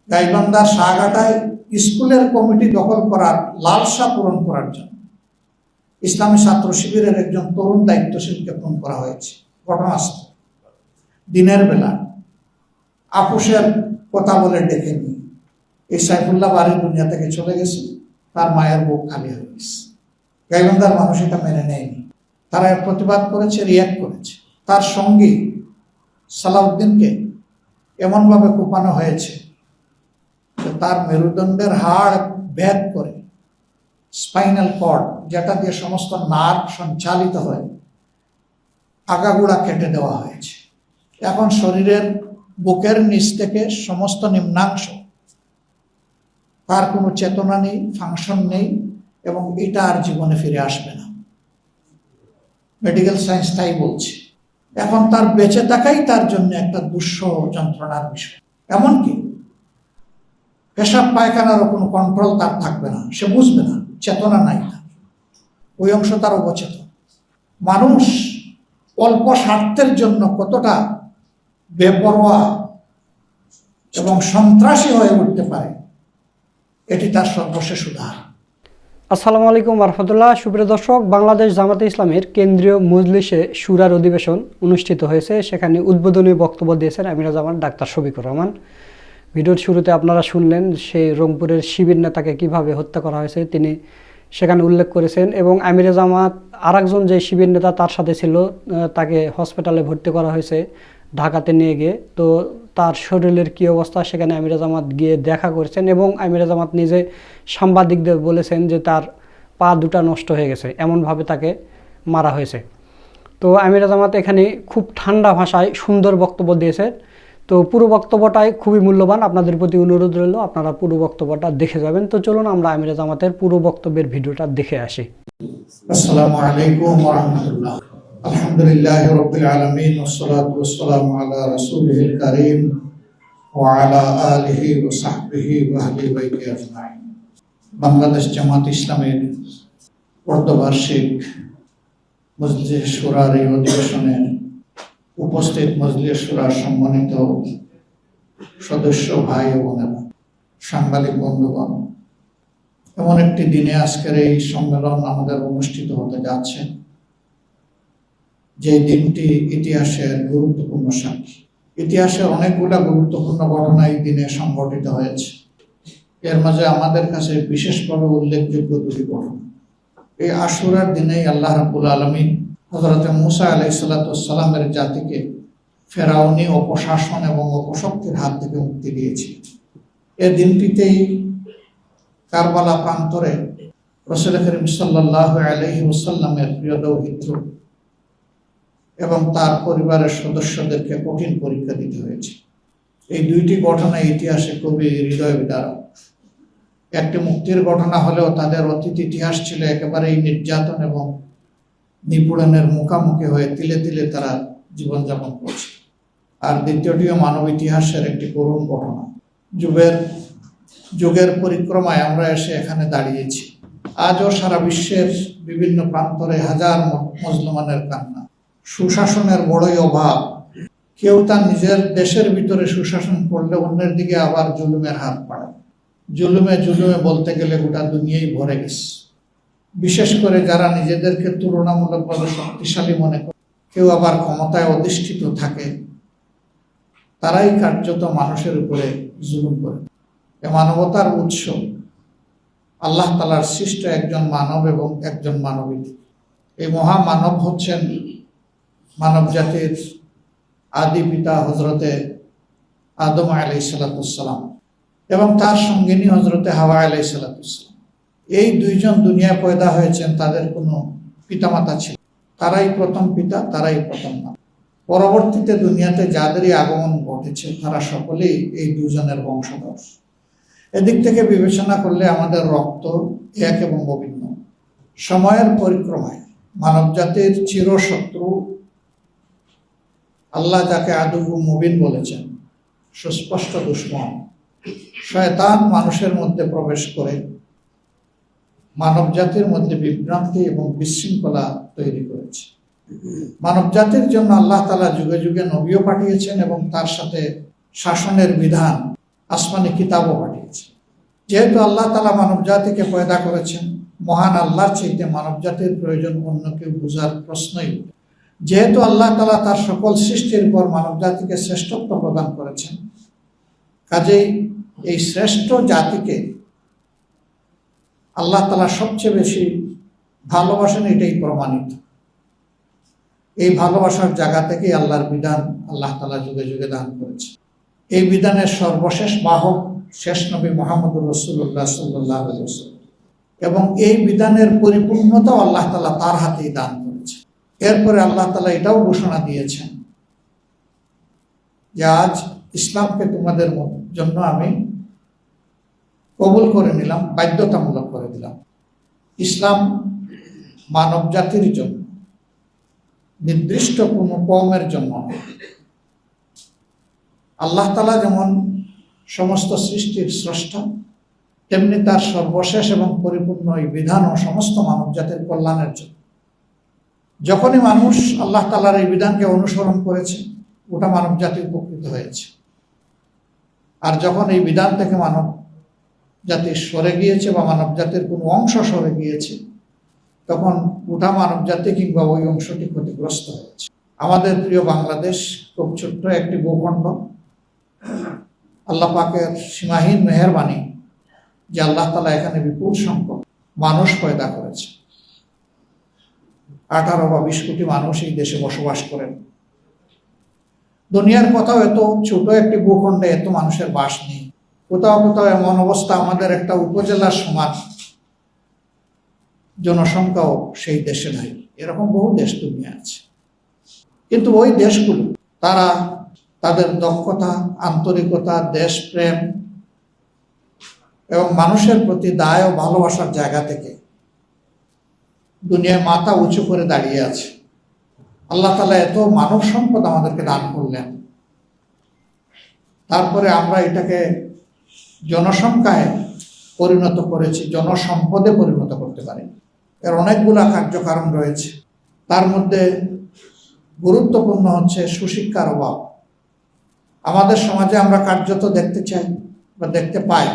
গাইবান্ধার শাহঘাটায় স্কুলের কমিটি দখল করার লালসা পূরণ করার জন্য ইসলামী ছাত্র শিবিরের একজন তরুণ দায়িত্বশীলকে ফোন করা হয়েছে। ঘটনাস্থল দিনের বেলা আপুসের কথা বলে ডেকে নিয়ে এই সাইফুল্লাহ বাড়ি দুনিয়া থেকে চলে গেছে, তার মায়ের বুক খালি হয়ে গেছে। গাইবান্ধার মানুষ এটা মেনে নেয়নি, তারা প্রতিবাদ করেছে, রিয়াক্ট করেছে। তার সঙ্গী সালাউদ্দিনকে এমনভাবে কোপানো হয়েছে যে তার মেরুদণ্ডের হাড় ভেদ করে স্পাইনাল কর্ড, যেটা দিয়ে সমস্ত নার্ভ সঞ্চালিত হয়, আগাগোড়া কেটে দেওয়া হয়েছে। এখন শরীরের বুকের নিচ থেকে সমস্ত নিম্নাংশ, তার কোনো চেতনা নেই, ফাংশন নেই, এবং এটা আর জীবনে ফিরে আসবে না। মেডিকেল সায়েন্স তাই বলছে। এখন তার বেঁচে থাকাই তার জন্য একটা দুঃসহ যন্ত্রণার বিষয়। এমনকি পেশাব পায়খানারও কোনো কন্ট্রোল তার থাকবে না, সে বুঝবে না, চেতনা নাই তার, ওই অংশ তার অবচেতন। মানুষ অল্প স্বার্থের জন্য কতটা বেপরোয়া এবং সন্ত্রাসী হয়ে উঠতে পারে, এটি তার সর্বশেষ উদাহরণ। আসসালামু আলাইকুম রহমতুল্লাহ। সুপ্রিয় দর্শক, বাংলাদেশ জামাতে ইসলামের কেন্দ্রীয় মজলিসে শুরার অধিবেশন অনুষ্ঠিত হয়েছে। সেখানে উদ্বোধনী বক্তব্য দিয়েছেন আমিরা জামান ডাক্তার শফিকুর রহমান। ভিডিওর শুরুতে আপনারা শুনলেন সেই রংপুরের শিবির নেতাকে কিভাবে হত্যা করা হয়েছে তিনি সেখানে উল্লেখ করেছেন, এবং আমিরা জামাত আরেকজন যে শিবির নেতা তার সাথে ছিল, তাকে হসপিটালে ভর্তি করা হয়েছে ঢাকাতে নিয়ে গিয়ে। তো তার শরীরের কী অবস্থা সেখানে আমিরা জামাত গিয়ে দেখা করেছেন, এবং আমিরা জামাত নিজে সাংবাদিকদের বলেছেন যে তার পা দুটা নষ্ট হয়ে গেছে, এমনভাবে তাকে মারা হয়েছে। তো আমিরা জামাত এখানে খুব ঠান্ডা ভাষায় সুন্দর বক্তব্য দিয়েছেন। তো পুরো বক্তব্যটাই খুবই মূল্যবান, আপনাদের প্রতি অনুরোধ রইল আপনারা পুরো বক্তব্যটা দেখে যাবেন। তো চলুন আমরা আমিরা জামাতের পুরো বক্তব্যের ভিডিওটা দেখে আসি। আসসালামু আলাইকুম ওয়া রাহমাতুল্লাহ। আলহামদুলিল্লাহি রাব্বিল আলামিন ওয়াসসালাতু ওয়াসসালামু আলা রাসূলিল কারীম ওয়া আলা আলিহি ওয়া সাহবিহি ওয়া আহলি বাইতি আজমাইন। বাংলাদেশ জামাত ইসলামের অর্ধবার্ষিক মজলিস শুরার এই অধিবেশনের উপস্থিত মজলিস শুরার সম্মানিত সদস্য ভাই ও বোনেরা, সাংবাদিক বন্ধুগণ, এমন একটি দিনে আজকের এই সম্মেলন আমাদের অনুষ্ঠিত হতে যাচ্ছে যে দিনটি ইতিহাসের গুরুত্বপূর্ণ সাক্ষী। ইতিহাসের অনেকগুলা গুরুত্বপূর্ণ ঘটনা এই দিনে সংঘটিত হয়েছে। এর মাঝে আমাদের কাছে বিশেষভাবে উল্লেখযোগ্য দুটি ঘটনা। এই আশুরার দিনেই আল্লাহ রাব্বুল আলামিন হযরত মুসা আলাইহিস সালামের জাতিকে ফেরাউনি অপশাসন এবং অপশক্তির হাত থেকে মুক্তি দিয়েছিলেন। এই দিনটিতেই কারবালা প্রান্তরে রাসূল করিম সাল্লাল্লাহু আলাইহি ওয়াসাল্লামের প্রিয় দৌহিত্র এবং তার পরিবারের সদস্যদেরকে কঠিন পরীক্ষা দিতে হয়েছে। এই দুইটি ঘটনা ইতিহাসে খুবই হৃদয় বিদারক। একটি মুক্তির ঘটনা হলেও তাদের অতীত ইতিহাস ছিল একেবারেই নির্যাতন এবং নিপীড়নের মুখোমুখি হয়ে তিলে তিলে তারা জীবনযাপন করছে। আর দ্বিতীয়টিও মানব ইতিহাসের একটি করুণ ঘটনা। যুগের পরিক্রমায় আমরা এসে এখানে দাঁড়িয়েছি। আজও সারা বিশ্বের বিভিন্ন প্রান্তরে হাজার মুসলমানের কান্না। সুশাসনের বড়ই অভাব। কেউ তার নিজের দেশের ভিতরে সুশাসন করলে অন্যের দিকে আবার জুলুমের হাত বাড়ায়। জুলুমে বলতে গেলে গোটা দুনিয়াই ভরে গেছে। বিশেষ করে যারা নিজেদেরকে তুলনামূলকভাবে শক্তিশালী মনে করে, কেউ আবার ক্ষমতায় অধিষ্ঠিত থাকে, তারাই কার্যত মানুষের উপরে জুলুম করে। এ মানবতার উৎস আল্লাহ তাআলার সৃষ্ট একজন মানব এবং একজন মানবী। এই মহামানব হচ্ছেন মানব জাতির আদি পিতা হযরতে আদম আলাইহিস সালাম এবং তার সঙ্গিনী হযরতে হাওয়া আলাইহিস সালাম। এই দুইজন দুনিয়ায় পয়দা হয়েছেন, তাদের কোনো পিতামাতা ছিল, তারাই প্রথম পিতা, তারাই প্রথম মা। পরবর্তীতে দুনিয়াতে যাদেরই আগমন ঘটেছে তারা সকলেই এই দুজনের বংশধর। এদিক থেকে বিবেচনা করলে আমাদের রক্ত এক এবং অভিন্ন। সময়ের পরিক্রমায় মানব জাতির চিরশত্রু আল্লাহ যাকে আদুহু মুবিন বলেছেন, সুস্পষ্ট দুশমন শয়তান, মানুষের মধ্যে প্রবেশ করে মানব জাতির মধ্যে বিভ্রান্তি এবং বিশৃঙ্খলা তৈরি করেছে। মানব জাতির জন্য আল্লাহ তাআলা যুগে যুগে নবীও পাঠিয়েছেন এবং তার সাথে শাসনের বিধান আসমানি কিতাবও পাঠিয়েছেন। যেহেতু আল্লাহ তাআলা মানব জাতিকে পয়দা করেছেন, মহান আল্লাহর চাইতে মানব জাতির প্রয়োজন অন্য কেউ বোঝার প্রশ্নই ওঠে। যেহেতু আল্লাহ তাআলা তার সকল সৃষ্টির পর মানব জাতিকে শ্রেষ্ঠত্ব প্রদান করেছেন, কাজেই এই শ্রেষ্ঠ জাতিকে আল্লাহ তাআলা সবচেয়ে বেশি ভালোবাসেন, এটাই প্রমাণিত। এই ভালোবাসার জায়গা থেকেই আল্লাহর বিধান আল্লাহ তাআলা যুগে যুগে দান করেছে। এই বিধানের সর্বশেষ বাহক শেষ নবী মুহাম্মদুর রাসূলুল্লাহ সাল্লাল্লাহু আলাইহি ওয়াসাল্লাম, এবং এই বিধানের পরিপূর্ণতাও আল্লাহ তাআলা তার হাতেই দান করেছে। এরপরে আল্লাহ তাআলা এটাও ঘোষণা দিয়েছেন যে আজ ইসলামকে তোমাদের জন্য আমি কবুল করে নিলাম, বাধ্যতামূলক করে দিলাম। ইসলাম মানব জাতির জন্য, নির্দিষ্ট কোনো কওমের জন্য নয়। আল্লাহ তাআলা যেমন সমস্ত সৃষ্টির স্রষ্টা, তেমনি তার সর্বশেষ এবং পরিপূর্ণ এই বিধানও সমস্ত মানব জাতির কল্যাণের জন্য। যখনই মানুষ আল্লাহ তাআলার এই বিধানকে অনুসরণ করেছে, ওটা মানব জাতি উপকৃত হয়েছে। আর যখন এই বিধান থেকে মানব জাতি সরে গিয়েছে বা মানব জাতির কোনো অংশ সরে গিয়েছে, তখন ওটা মানব জাতি কিংবা ওই অংশটি ক্ষতিগ্রস্ত হয়েছে। আমাদের প্রিয় বাংলাদেশ খুব ছোট্ট একটি ভূখণ্ড। আল্লাহ পাকের সীমাহীন মেহেরবানি যে আল্লাহ তাআলা এখানে বিপুল সংখ্যক মানুষ পয়দা করেছে। 18 বা 20 কোটি মানুষ এই দেশে বসবাস করেন। দুনিয়ার কোথাও এত ছোট একটি ভূখণ্ডে এত মানুষের বাস নেই। কোথাও কোথাও এমন অবস্থা, আমাদের একটা উপজেলার সমান জনসংখ্যাও সেই দেশে নাই। এরকম বহু দেশ দুনিয়া আছে। কিন্তু ওই দেশগুলো তারা তাদের দক্ষতা, আন্তরিকতা, দেশপ্রেম এবং মানুষের প্রতি দায় ও ভালোবাসার জায়গা থেকে দুনিয়ায় মাথা উঁচু করে দাঁড়িয়ে আছে। আল্লাহ তাআলা এত মানব সম্পদ আমাদেরকে দান করলেন, তারপরে আমরা এটাকে জনসংখ্যায় পরিণত করেছি, জনসম্পদে পরিণত করতে পারি। এর অনেকগুলা কার্যকারণ রয়েছে। তার মধ্যে গুরুত্বপূর্ণ হচ্ছে সুশিক্ষার অভাব। আমাদের সমাজে আমরা কার্যত দেখতে চাই বা দেখতে পাই,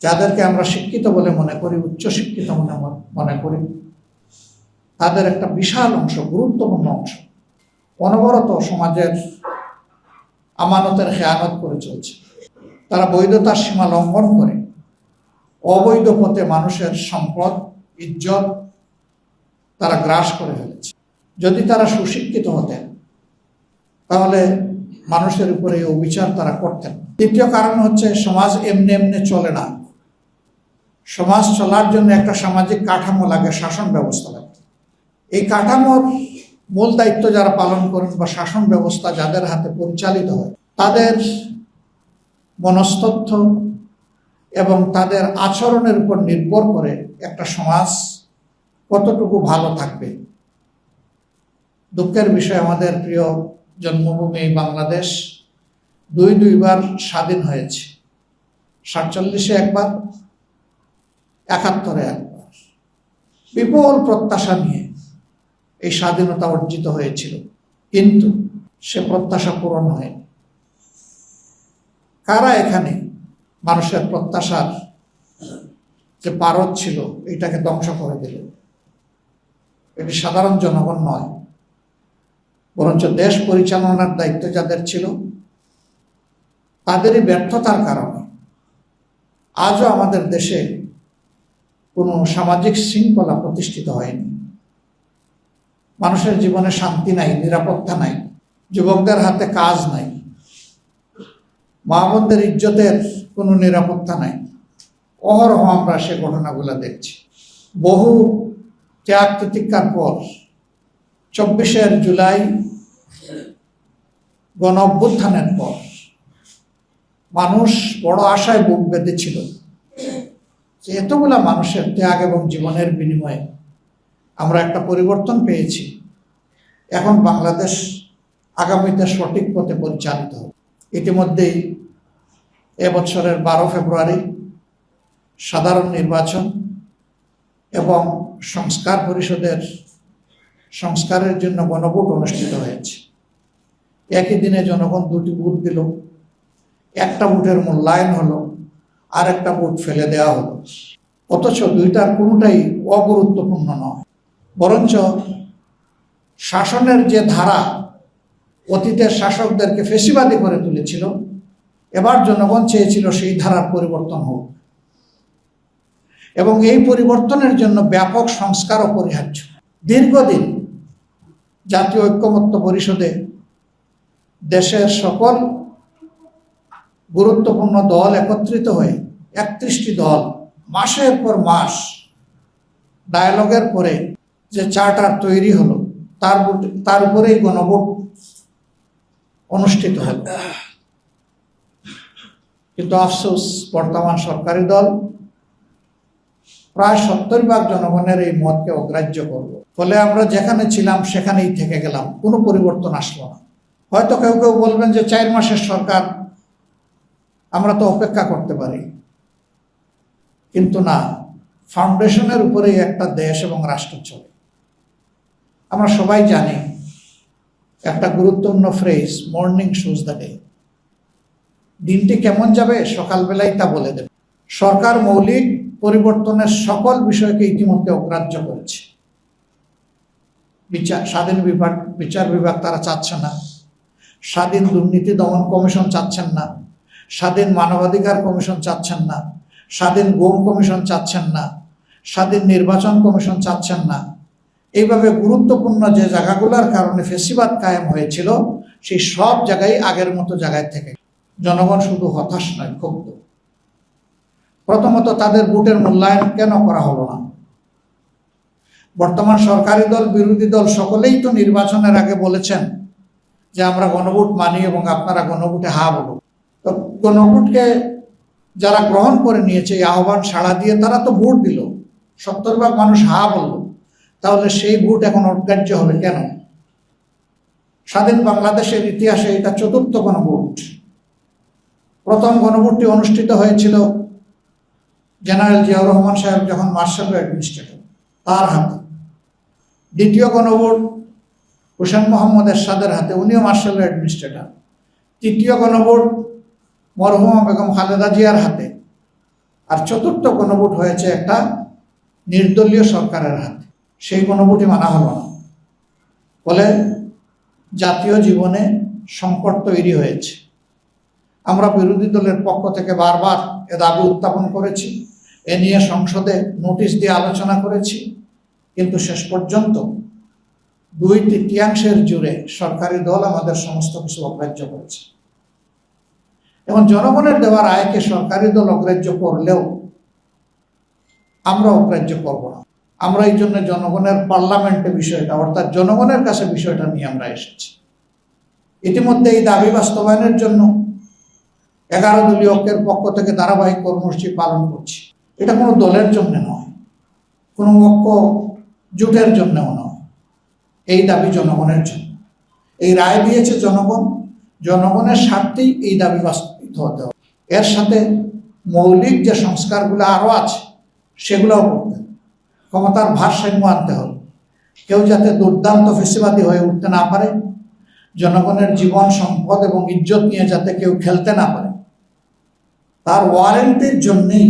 যাদেরকে আমরা শিক্ষিত বলে মনে করি, উচ্চশিক্ষিত মনে করি, তাদের একটা বিশাল অংশ, গুরুত্বপূর্ণ অংশ অনবরত সমাজের আমানতের খেয়ানত করে চলছে। তারা বৈধতার সীমা লঙ্ঘন করে অবৈধ পথে মানুষের সম্পদ, ইজ্জত তারা গ্রাস করে ফেলেছে। যদি তারা সুশিক্ষিত হতেন, তাহলে মানুষের উপরে এই অবিচার তারা করতেন। দ্বিতীয় কারণ হচ্ছে সমাজ এমনি এমনি চলে না। সমাজ চলার জন্য একটা সামাজিক কাঠামো লাগে, শাসন ব্যবস্থা লাগে। এই কাঠামোর মূল দায়িত্ব যারা পালন করেন বা শাসন ব্যবস্থা যাদের হাতে পরিচালিত হয়, তাদের মনস্তত্ত্ব এবং তাদের আচরণের উপর নির্ভর করে একটা সমাজ কতটুকু ভালো থাকবে। দুঃখের বিষয়, আমাদের প্রিয় জন্মভূমি বাংলাদেশ দুইবার স্বাধীন হয়েছে। 47-এ একবার, 71-এ একবার। বিপুল প্রত্যাশা নিয়ে এই স্বাধীনতা অর্জিত হয়েছিল, কিন্তু সে প্রত্যাশা পূরণ হয়নি। কারা এখানে মানুষের প্রত্যাশার যে পারদ ছিল এটাকে ধ্বংস করে দিল? এটি সাধারণ জনগণ নয়, বরঞ্চ দেশ পরিচালনার দায়িত্ব যাদের ছিল তাদেরই ব্যর্থতার কারণে আজও আমাদের দেশে কোনো সামাজিক শৃঙ্খলা প্রতিষ্ঠিত হয়নি। মানুষের জীবনে শান্তি নাই, নিরাপত্তা নাই, যুবকদের হাতে কাজ নাই, মা বোনদের ইজ্জতের কোনো নিরাপত্তা নাই। অহরহ আমরা সে ঘটনাগুলো দেখছি। বহু ত্যাগ তিতিক্ষার পর 24শে জুলাই গণ অভ্যুত্থানের পর মানুষ বড় আশায় বুক বেঁধেছিল যে এতগুলা মানুষের ত্যাগ এবং জীবনের বিনিময়ে আমরা একটা পরিবর্তন পেয়েছি। এখন বাংলাদেশ আগামীতে সঠিক পথে পরিচালিত হবে। ইতিমধ্যেই এবছরের 12 ফেব্রুয়ারি সাধারণ নির্বাচন এবং সংস্কার পরিষদের সংস্কারের জন্য গণভোট অনুষ্ঠিত হয়েছে। একই দিনে জনগণ 2টি ভোট দিল। একটা ভোটের মূল্যায়ন হলো, আর একটা ভোট ফেলে দেওয়া হলো, অথচ দুইটার কোনোটাই অগুরুত্বপূর্ণ নয়। বরঞ্চ শাসনের যে ধারা অতীতের শাসকদেরকে ফেসিবাদী করে তুলেছিল, এবার জনগণ চেয়েছিল সেই ধারার পরিবর্তন হোক, এবং এই পরিবর্তনের জন্য ব্যাপক সংস্কার অপরিহার্য। দীর্ঘদিন জাতীয় ঐক্যমত্য পরিষদে দেশের সকল গুরুত্বপূর্ণ দল একত্রিত হয়ে 31টি দল মাসের পর মাস ডায়ালগের পরে যে চার্টার তৈরি হলো, তার উপরেই গণভোট অনুষ্ঠিত হল। কিন্তু আফসোস, বর্তমান সরকারি দল প্রায় 70% জনগণের এই মতকে অগ্রাহ্য করলো। ফলে আমরা যেখানে ছিলাম সেখানেই থেকে গেলাম, কোনো পরিবর্তন আসলো না। হয়তো কেউ কেউ বলবেন যে 4 মাসের সরকার, আমরা তো অপেক্ষা করতে পারি, কিন্তু না, ফাউন্ডেশনের উপরেই একটা দেশ এবং রাষ্ট্র চলে। আমরা সবাই জানি একটা গুরুত্বপূর্ণ phrase, morning shoes the day. দিনটি কেমন যাবে সকালবেলায় তা বলে দেবে। সরকার মৌলিক পরিবর্তনের সকল বিষয়কে ইতিমধ্যে অগ্রাহ্য করেছে। স্বাধীন বিচার বিভাগ তারা চাচ্ছে না, স্বাধীন দুর্নীতি দমন কমিশন চাচ্ছেন না, স্বাধীন মানবাধিকার কমিশন চাচ্ছেন না, স্বাধীন গুম কমিশন চাচ্ছেন না, স্বাধীন নির্বাচন কমিশন চাচ্ছেন না। এইভাবে গুরুত্বপূর্ণ যে জায়গাগুলোর কারণে ফেসিবাদ কায়েম হয়েছিল, সেই সব জায়গায় আগের মতো জায়গায় থেকে জনগণ শুধু হতাশ নয়, ক্ষুব্ধ। প্রথমত, তাদের ভোটের মূল্যায়ন কেন করা হলো না? বর্তমান সরকারি দল, বিরোধী দল সকলেই তো নির্বাচনের আগে বলেছেন যে আমরা গণভোট মানি এবং আপনারা গণভোটে হা বলুন। তো গণভোটকে যারা গ্রহণ করে নিয়েছে, এই আহ্বান সাড়া দিয়ে তারা তো ভোট দিল, 70% মানুষ হা বলল, তাহলে সেই ভোট এখন অগ্রাহ্য হবে কেন? স্বাধীন বাংলাদেশের ইতিহাসে এটা 4র্থ গণভোট। প্রথম গণভোটটি অনুষ্ঠিত হয়েছিল জেনারেল জিয়াউর রহমান সাহেব যখন মার্শাল অ্যাডমিনিস্ট্রেটর, তার হাতে। দ্বিতীয় গণভোট হোসেন মোহাম্মদ এরশাদের হাতে, উনিও মার্শাল অ্যাডমিনিস্ট্রেটর। তৃতীয় গণভোট মরহুমা বেগম খালেদা জিয়ার হাতে। আর 4র্থ গণভোট হয়েছে একটা নির্দলীয় সরকারের হাতে। সেই গণভোটই মানা হলো না। ফলে জাতীয় জীবনে সংকট তৈরি হয়েছে। আমরা বিরোধী দলের পক্ষ থেকে বারবার এ দাবি উত্থাপন করেছি, এ নিয়ে সংসদে নোটিশ দিয়ে আলোচনা করেছি, কিন্তু শেষ পর্যন্ত 2/3 জুড়ে সরকারি দল আমাদের সমস্ত কিছু অগ্রাহ্য করেছে। এবং জনগণের দেওয়া রায়কে সরকারি দল অগ্রাহ্য করলেও আমরা অগ্রাহ্য করব না। আমরা এই জন্য জনগণের পার্লামেন্টে বিষয়টা, অর্থাৎ জনগণের কাছে বিষয়টা নিয়ে আমরা এসেছি। ইতিমধ্যে এই দাবি বাস্তবায়নের জন্য 11 দলীয় ঐক্যের পক্ষ থেকে ধারাবাহিক কর্মসূচি পালন করছি। এটা কোনো দলের জন্য নয়, কোনো ঐক্য জোটের জন্যও নয়, এই দাবি জনগণের জন্য। এই রায় দিয়েছে জনগণ, জনগণের স্বার্থেই এই দাবি বাস্তবিত হতে হবে। এর সাথে মৌলিক যে সংস্কারগুলো আরও আছে সেগুলোও করতে হবে। ক্ষমতার ভারসাম্য আনতে হবে। কেউ যাতে দুর্দান্ত ফেসিবাদী হয়ে উঠতে না পারে, জনগণের জীবন সম্পদ এবং ইজ্জত নিয়ে যাতে কেউ খেলতে না পারে, তার ওয়ারেন্টির জন্যেই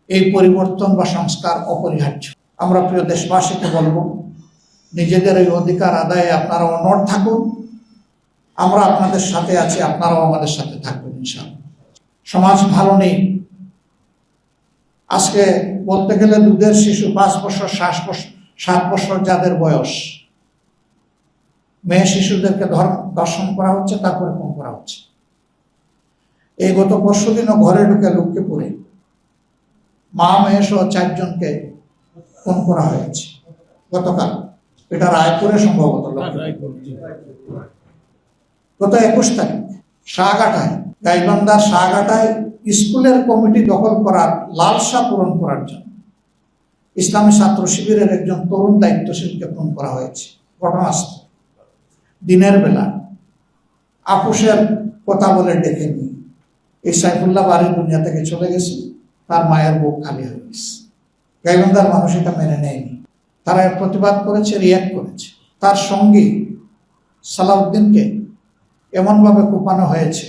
এই পরিবর্তন বা সংস্কার অপরিহার্য। আমরা প্রিয় দেশবাসীকে বলবো, নিজেদের এই অধিকার আদায়ে আপনারা অনড় থাকুন। আমরা আপনাদের সাথে আছি, আপনারাও আমাদের সাথে থাকবেন ইনশাআল্লাহ। সমাজ ভালো নেই। আজকে বলতে গেলে দুধের শিশু 5 বছর, 7 বছর যাদের বয়স, মেয়ে শিশুদেরকে দর্শন করা হচ্ছে, তারপরে খুন করা হচ্ছে। এই গত পরশুদিনও ঘরে ঢুকে লোককে পড়ে মা মেয়ে সহ 4 জনকে খুন করা হয়েছে গতকাল। এটা রায়পুরে সম্ভবত, গত 21 তারিখ শাহঘাটায়, গাইবান্ধার শাহঘাটায় স্কুলের কমিটি দখল করার লালসা পূরণ করার জন্য ইসলামী ছাত্র শিবিরের একজন তরুণ দায়িত্বশীলকে খুন করা হয়েছে ঘটনাস্থলে। দিনের বেলা আপুসের কথা বলে ডেকে নিয়ে এই সাইফুল্লাহ বাড়ির দুনিয়া থেকে চলে গেছে, তার মায়ের বুক খালি হয়ে গেছে। গাইবান্ধার মানুষ এটা মেনে নেয়নি, তারা এর প্রতিবাদ করেছে, রিয়াক্ট করেছে। তার সঙ্গী সালাউদ্দিনকে এমনভাবে কোপানো হয়েছে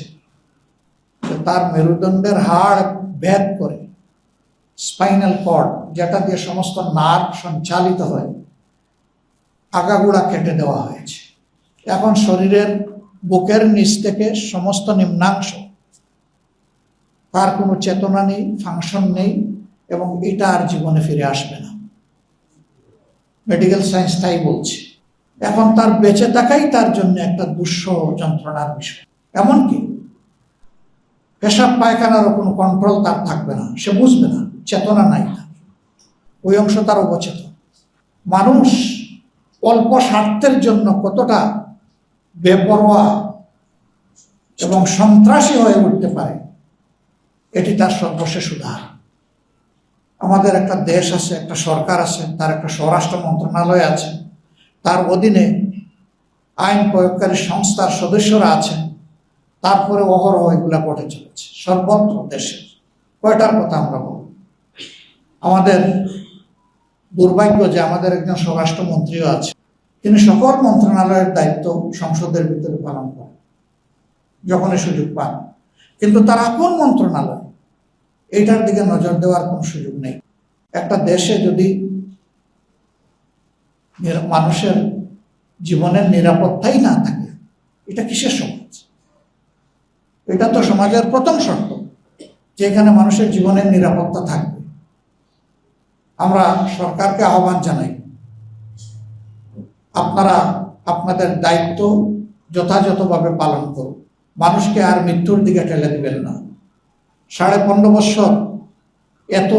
যে তার মেরুদণ্ডের হাড় ভেদ করে স্পাইনাল কর্ড, যেটা দিয়ে সমস্ত নার্ভ সঞ্চালিত হয়, আগাগোড়া কেটে দেওয়া হয়েছে। এখন শরীরের বুকের নিচ থেকে সমস্ত নিম্নাংশ, তার কোনো চেতনা নেই, ফাংশন নেই, এবং এটা আর জীবনে ফিরে আসবে না। মেডিকেল সায়েন্স তাই বলছে। এখন তার বেঁচে থাকাই তার জন্য একটা দুঃসহ যন্ত্রণার বিষয়। এমনকি পেশাব পায়খানারও কোনো কন্ট্রোল তার থাকবে না, সে বুঝবে না, চেতনা নাই তার, ওই অংশ তার অবচেতন। মানুষ অল্প স্বার্থের জন্য কতটা বেপরোয়া এবং সন্ত্রাসী হয়ে উঠতে পারে, এটি তার সর্বশেষ উদাহরণ। আমাদের একটা দেশ আছে, একটা সরকার আছে, তার একটা স্বরাষ্ট্র মন্ত্রণালয় আছে, তার অধীনে আইন প্রয়োগকারী সংস্থার সদস্যরা আছেন, তারপরে অহরহ এগুলা ঘটে চলেছে সর্বত্র দেশে। কয়টার কথা আমরা বলব? আমাদের দুর্ভাগ্য যে আমাদের একজন স্বরাষ্ট্রমন্ত্রীও আছে, তিনি সকল মন্ত্রণালয়ের দায়িত্ব সংসদের ভিতরে পালন করেন যখনই সুযোগ পান, কিন্তু তার আপন মন্ত্রণালয় এইটার দিকে নজর দেওয়ার কোনো সুযোগ নেই। একটা দেশে যদি মানুষের জীবনের নিরাপত্তাই না থাকে, এটা কিসের সমাজ? এটা তো সমাজের প্রথম শর্ত, যে এখানে মানুষের জীবনের নিরাপত্তা থাকবে। আমরা সরকারকে আহ্বান জানাই, আপনারা আপনাদের দায়িত্ব যথাযথভাবে পালন করুন, মানুষকে আর মৃত্যুর দিকে ঠেলে দিবেন না। 15.5 বছর এত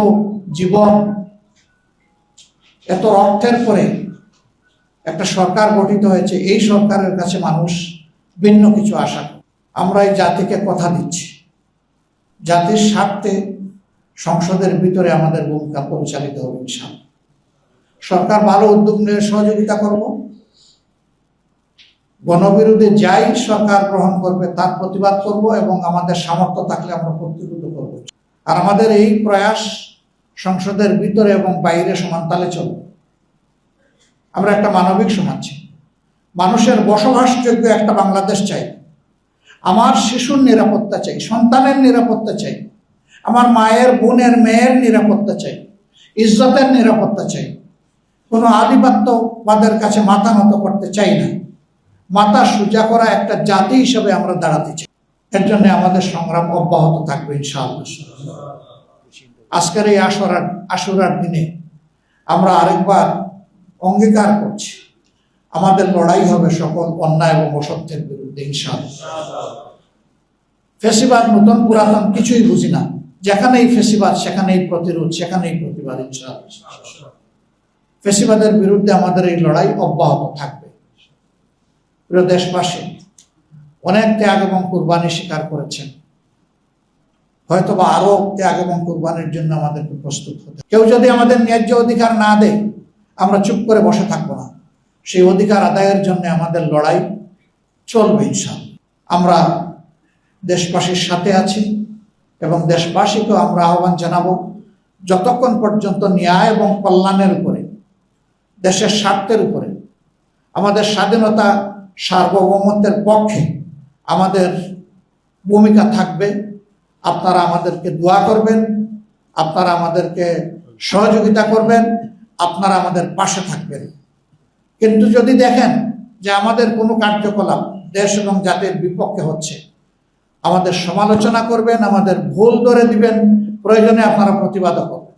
জীবন, এত অর্থের পরে একটা সরকার গঠিত হয়েছে, এই সরকারের কাছে মানুষ ভিন্ন কিছু আশা করে। আমরা এই জাতিকে কথা দিচ্ছি, জাতির স্বার্থে সংসদের ভিতরে আমাদের ভূমিকা পরিচালিত হবে ইনশাআল্লাহ। সরকার ভালো উদ্যোগ নিয়ে সহযোগিতা করব, গণবিরোধী যাই সরকার গ্রহণ করবে তার প্রতিবাদ করব, এবং আমাদের সামর্থ্য থাকলে আমরা প্রতিরোধ করব। আর আমাদের এই প্রয়াস সংসদের ভিতরে এবং বাইরে সমানতালে চলবে। আমরা একটা মানবিক সমাজ চাই, মানুষের বসবাসযোগ্য একটা বাংলাদেশ চাই। আমার শিশুর নিরাপত্তা চাই, সন্তানের নিরাপত্তা চাই, আমার মায়ের, বোনের, মেয়ের নিরাপত্তা চাই, ইজ্জতের নিরাপত্তা চাই। কোনো আধিপত্যবাদের কাছে মাথা নত করতে চাই না, মাথা সোজা করা একটা জাতি হিসেবে আমরা দাঁড়াতে চাই। এর জন্য আমাদের সংগ্রাম অব্যাহত থাকবে ইনশাআল্লাহ। আজকের এই আশুরার দিনে আমরা আরেকবার অঙ্গীকার করছি, আমাদের লড়াই হবে সকল অন্যায় এবং অসত্যের বিরুদ্ধে ইনশাআল্লাহ। ফেসিবাদ নতুন পুরাতন কিছুই বুঝি না, যেখানেই ফেসিবাদ সেখানেই প্রতিরোধ, সেখানেই প্রতিবাদ ইনশাআল্লাহ। ফেসিবাদের বিরুদ্ধে আমাদের এই লড়াই অব্যাহত থাকবে। প্রিয় দেশবাসী, অনেক ত্যাগ এবং কুরবানি স্বীকার করেছেন, হয়তোবা আরো ত্যাগ এবং কুরবানির জন্য আমাদেরকে প্রস্তুত হতে। কেউ যদি আমাদের ন্যায্য অধিকার না দেয়, আমরা চুপ করে বসে থাকবো না, সেই অধিকার আদায়ের জন্য আমাদের লড়াই চলবে ইনশাআল্লাহ। আমরা দেশবাসীর সাথে আছি, এবং দেশবাসীকেও আমরা আহ্বান জানাবো, যতক্ষণ পর্যন্ত ন্যায় এবং কল্যাণের উপরে, দেশের স্বার্থের উপরে, আমাদের স্বাধীনতা সার্বভৌমত্বের পক্ষে আমাদের ভূমিকা থাকবে, আপনারা আমাদেরকে দোয়া করবেন, আপনারা আমাদেরকে সহযোগিতা করবেন, আপনারা আমাদের পাশে থাকবেন। কিন্তু যদি দেখেন যে আমাদের কোনো কার্যকলাপ দেশ এবং জাতির বিপক্ষে হচ্ছে, আমাদের সমালোচনা করবেন, আমাদের ভুল ধরে দিবেন, প্রয়োজনে আপনারা প্রতিবাদ করবেন,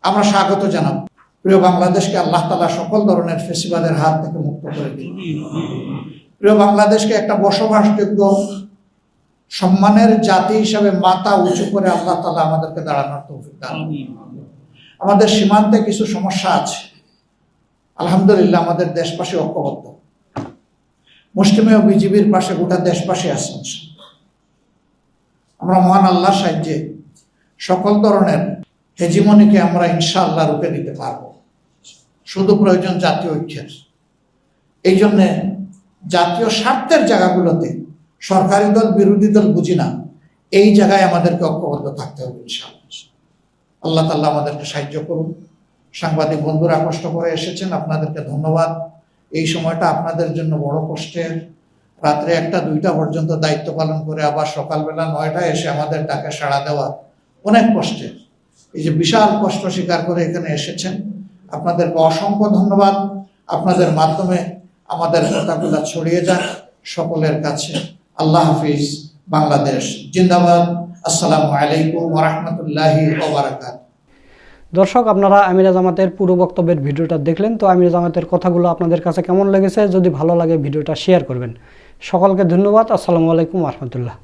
আমরা স্বাগত জানাব। প্রিয় বাংলাদেশকে আল্লাহ তাআলা সকল ধরনের ফেসিবাদের হাত থেকে মুক্ত করে দিন। প্রিয় বাংলাদেশকে একটা বসবাসযোগ্য সম্মানের জাতি হিসাবে মাথা উঁচু করে আল্লাহ তাআলা আমাদেরকে দাঁড়ানোর তৌফিক দান। আমাদের সীমান্তে কিছু সমস্যা আছে, আলহামদুলিল্লাহ আমাদের দেশবাসী ঐক্যবদ্ধ, মুসলিমে বিজিবির পাশে গোটা দেশবাসী আছেন। আমরা মহান আল্লাহর সাহায্যে সকল ধরনের হেজিমনিকে আমরা ইনশাআল্লাহ রুখে দিতে পারব। শুধু প্রয়োজন জাতীয় ঐক্যের। এই জন্যে জাতীয় স্বার্থের জায়গাগুলোতে সরকারি দল বিরোধী দল বুঝি না, এই জায়গায় আমাদেরকে ঐক্যবদ্ধ থাকতে হবে ইনশাআল্লাহ। আল্লাহ তাআলা আমাদেরকে সাহায্য করুন। সাংবাদিক বন্ধুরা কষ্ট করে এসেছেন, আপনাদেরকে ধন্যবাদ। এই সময়টা আপনাদের জন্য বড় কষ্টের, রাত্রে 1টা 2টা পর্যন্ত দায়িত্ব পালন করে আবার সকালবেলা 9টায় এসে আমাদের ডাকে সাড়া দেওয়া অনেক কষ্টের। এই যে বিশাল কষ্ট স্বীকার করে এখানে এসেছেন, আপনাদেরকে অসংখ্য ধন্যবাদ। আপনাদের মাধ্যমে আমাদের কথাগুলো ছড়িয়ে যাক সকলের কাছে। আল্লাহ হাফিজ। বাংলাদেশ জিন্দাবাদ। আসসালামু আলাইকুম ওয়া রাহমাতুল্লাহি ওয়া বারাকাতুহু। দর্শক, আপনারা আমিরা জামাতের পুরো বক্তব্যের ভিডিওটা দেখলেন। তো আমিরা জামাতের কথাগুলো আপনাদের কাছে কেমন লেগেছে? যদি ভালো লাগে ভিডিওটা শেয়ার করবেন। সকলকে ধন্যবাদ। আসসালামু আলাইকুম ওয়া রাহমাতুল্লাহ।